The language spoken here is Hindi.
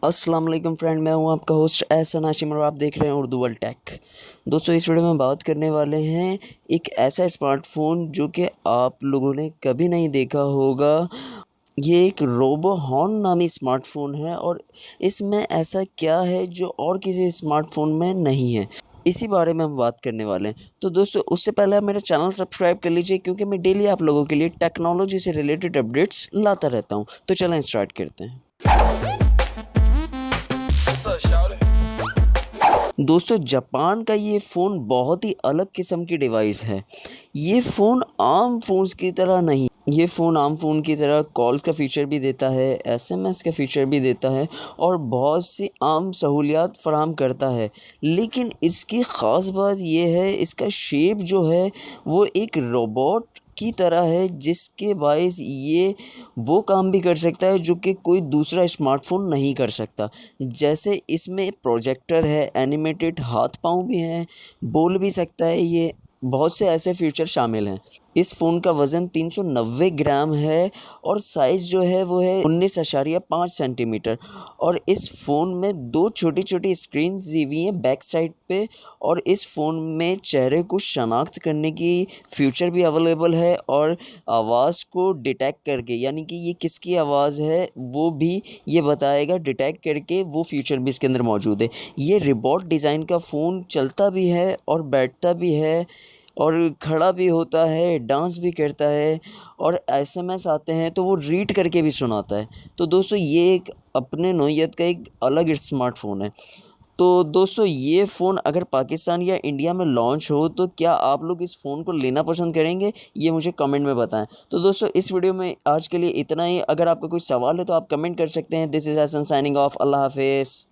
अस्सलाम वालेकुम फ्रेंड, मैं हूं आपका होस्ट एहसन हाशिम और आप देख रहे हैं उर्दू वर्ल्ड टेक। दोस्तों, इस वीडियो में बात करने वाले हैं एक ऐसा स्मार्टफ़ोन जो कि आप लोगों ने कभी नहीं देखा होगा। ये एक रोबोहॉन नामी स्मार्टफ़ोन है और इसमें ऐसा क्या है जो और किसी स्मार्टफ़ोन में नहीं है, इसी बारे में हम बात करने वाले हैं। तो दोस्तों, उससे पहले आप मेरा चैनल सब्सक्राइब कर लीजिए क्योंकि मैं डेली आप लोगों के लिए टेक्नोलॉजी से रिलेटेड अपडेट्स लाता रहता हूँ। तो चलें स्टार्ट करते हैं। दोस्तों, जापान का ये फ़ोन बहुत ही अलग किस्म की डिवाइस है। ये फ़ोन आम फ़ोन्स की तरह नहीं, ये फ़ोन आम फ़ोन की तरह कॉल्स का फ़ीचर भी देता है, एसएमएस का फ़ीचर भी देता है और बहुत सी आम सहूलियात फ़राहम करता है। लेकिन इसकी ख़ास बात ये है, इसका शेप जो है वो एक रोबोट की तरह है, जिसके बाइस ये वो काम भी कर सकता है जो कि कोई दूसरा स्मार्टफ़ोन नहीं कर सकता। जैसे इसमें प्रोजेक्टर है, एनिमेटेड हाथ-पाँव भी हैं, बोल भी सकता है ये, बहुत से ऐसे फीचर शामिल हैं। इस फ़ोन का वज़न 390 ग्राम है और साइज़ जो है वो है 19.5 सेंटीमीटर और इस फ़ोन में 2 छोटी-छोटी स्क्रीन्स दी हुई हैं बैक साइड पे और इस फ़ोन में चेहरे को शनाख्त करने की फ़ीचर भी अवेलेबल है और आवाज़ को डिटेक्ट करके, यानी कि ये किसकी आवाज़ है वो भी ये बताएगा, डिटेक्ट करके वो फ़ीचर भी इसके अंदर मौजूद है। ये रोबोट डिज़ाइन का फ़ोन चलता भी है और बैठता भी है और खड़ा भी होता है, डांस भी करता है और एसएमएस आते हैं तो वो रीड करके भी सुनाता है। तो दोस्तों, ये एक अपने नौइयत का एक अलग स्मार्टफ़ोन है। तो दोस्तों, ये फ़ोन अगर पाकिस्तान या इंडिया में लॉन्च हो तो क्या आप लोग इस फ़ोन को लेना पसंद करेंगे? ये मुझे कमेंट में बताएँ। तो दोस्तों, इस वीडियो में आज के लिए इतना ही। अगर आपका कोई सवाल है तो आप कमेंट कर सकते हैं। This is Hasan signing off. अल्लाह हाफ़िज़।